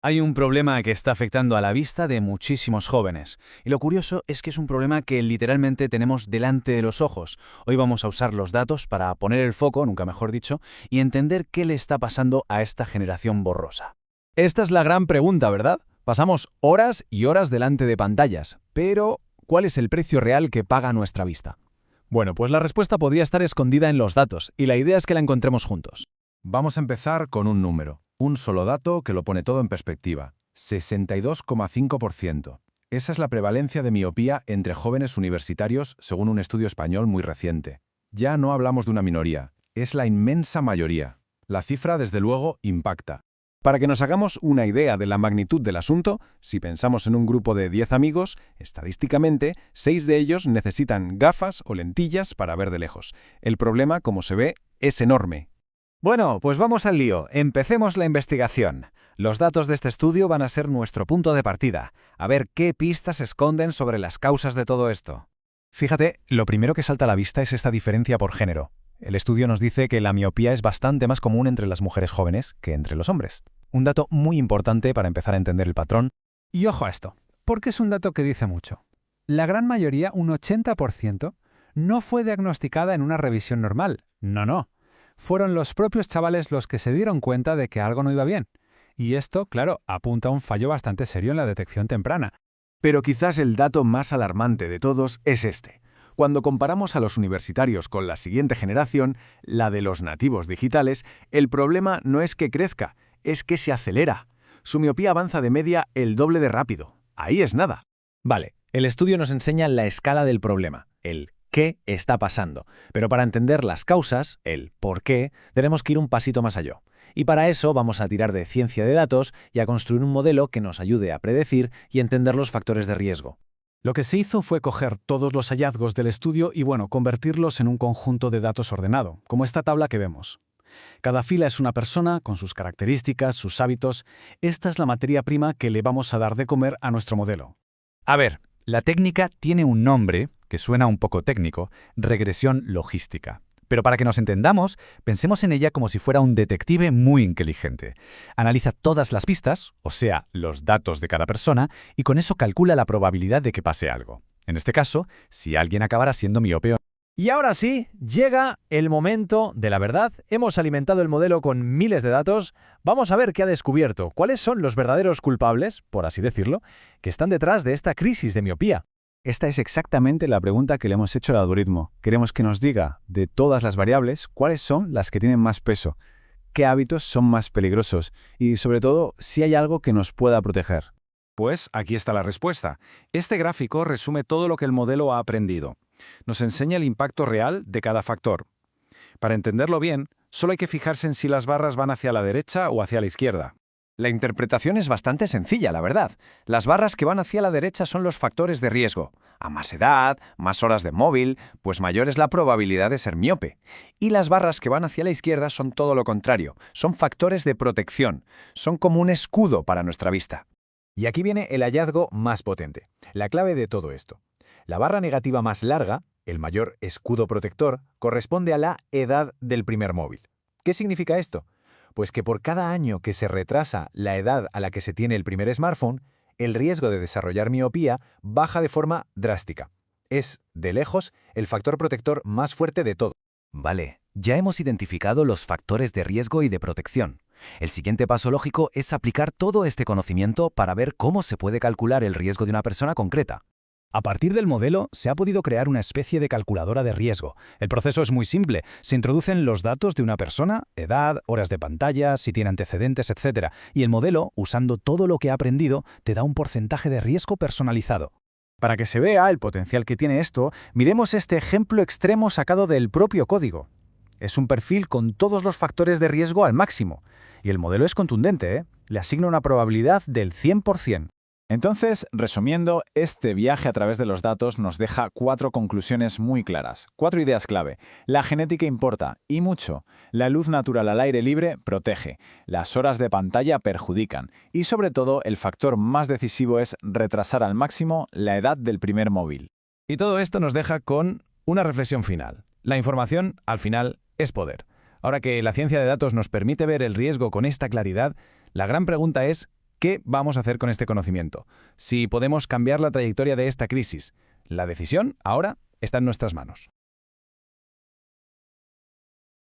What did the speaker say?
Hay un problema que está afectando a la vista de muchísimos jóvenes. Y lo curioso es que es un problema que literalmente tenemos delante de los ojos. Hoy vamos a usar los datos para poner el foco, nunca mejor dicho, y entender qué le está pasando a esta generación borrosa. Esta es la gran pregunta, ¿verdad? Pasamos horas y horas delante de pantallas, pero ¿cuál es el precio real que paga nuestra vista? Bueno, pues la respuesta podría estar escondida en los datos, y la idea es que la encontremos juntos. Vamos a empezar con un número, un solo dato que lo pone todo en perspectiva. 62,5%. Esa es la prevalencia de miopía entre jóvenes universitarios según un estudio español muy reciente. Ya no hablamos de una minoría, es la inmensa mayoría. La cifra, desde luego, impacta. Para que nos hagamos una idea de la magnitud del asunto, si pensamos en un grupo de 10 amigos, estadísticamente, 6 de ellos necesitan gafas o lentillas para ver de lejos. El problema, como se ve, es enorme. Bueno, pues vamos al lío. Empecemos la investigación. Los datos de este estudio van a ser nuestro punto de partida. A ver qué pistas se esconden sobre las causas de todo esto. Fíjate, lo primero que salta a la vista es esta diferencia por género. El estudio nos dice que la miopía es bastante más común entre las mujeres jóvenes que entre los hombres. Un dato muy importante para empezar a entender el patrón. Y ojo a esto, porque es un dato que dice mucho. La gran mayoría, un 80%, no fue diagnosticada en una revisión normal. No. Fueron los propios chavales los que se dieron cuenta de que algo no iba bien. Y esto, claro, apunta a un fallo bastante serio en la detección temprana. Pero quizás el dato más alarmante de todos es este. Cuando comparamos a los universitarios con la siguiente generación, la de los nativos digitales, el problema no es que crezca, es que se acelera. Su miopía avanza de media el doble de rápido. Ahí es nada. Vale, el estudio nos enseña la escala del problema, el qué está pasando. Pero para entender las causas, el por qué, tenemos que ir un pasito más allá. Y para eso vamos a tirar de ciencia de datos y a construir un modelo que nos ayude a predecir y entender los factores de riesgo. Lo que se hizo fue coger todos los hallazgos del estudio y, convertirlos en un conjunto de datos ordenado, como esta tabla que vemos. Cada fila es una persona con sus características, sus hábitos. Esta es la materia prima que le vamos a dar de comer a nuestro modelo. A ver, la técnica tiene un nombre que suena un poco técnico, regresión logística. Pero para que nos entendamos, pensemos en ella como si fuera un detective muy inteligente. Analiza todas las pistas, o sea, los datos de cada persona, y con eso calcula la probabilidad de que pase algo. En este caso, si alguien acabara siendo miope. Y ahora sí, llega el momento de la verdad. Hemos alimentado el modelo con miles de datos. Vamos a ver qué ha descubierto, cuáles son los verdaderos culpables, por así decirlo, que están detrás de esta crisis de miopía. Esta es exactamente la pregunta que le hemos hecho al algoritmo. Queremos que nos diga, de todas las variables, cuáles son las que tienen más peso, qué hábitos son más peligrosos y, sobre todo, si hay algo que nos pueda proteger. Pues aquí está la respuesta. Este gráfico resume todo lo que el modelo ha aprendido. Nos enseña el impacto real de cada factor. Para entenderlo bien, solo hay que fijarse en si las barras van hacia la derecha o hacia la izquierda. La interpretación es bastante sencilla, la verdad. Las barras que van hacia la derecha son los factores de riesgo. A más edad, más horas de móvil, pues mayor es la probabilidad de ser miope. Y las barras que van hacia la izquierda son todo lo contrario. Son factores de protección. Son como un escudo para nuestra vista. Y aquí viene el hallazgo más potente, la clave de todo esto. La barra negativa más larga, el mayor escudo protector, corresponde a la edad del primer móvil. ¿Qué significa esto? Pues que por cada año que se retrasa la edad a la que se tiene el primer smartphone, el riesgo de desarrollar miopía baja de forma drástica. Es, de lejos, el factor protector más fuerte de todo. Vale, ya hemos identificado los factores de riesgo y de protección. El siguiente paso lógico es aplicar todo este conocimiento para ver cómo se puede calcular el riesgo de una persona concreta. A partir del modelo, se ha podido crear una especie de calculadora de riesgo. El proceso es muy simple. Se introducen los datos de una persona, edad, horas de pantalla, si tiene antecedentes, etc. Y el modelo, usando todo lo que ha aprendido, te da un porcentaje de riesgo personalizado. Para que se vea el potencial que tiene esto, miremos este ejemplo extremo sacado del propio código. Es un perfil con todos los factores de riesgo al máximo. Y el modelo es contundente, ¿eh? Le asigna una probabilidad del 100%. Entonces, resumiendo, este viaje a través de los datos nos deja 4 conclusiones muy claras, 4 ideas clave. La genética importa, y mucho. La luz natural al aire libre protege. Las horas de pantalla perjudican. Y sobre todo, el factor más decisivo es retrasar al máximo la edad del primer móvil. Y todo esto nos deja con una reflexión final. La información, al final, es poder. Ahora que la ciencia de datos nos permite ver el riesgo con esta claridad, la gran pregunta es ¿Qué vamos a hacer con este conocimiento? Si podemos cambiar la trayectoria de esta crisis. La decisión, ahora, está en nuestras manos.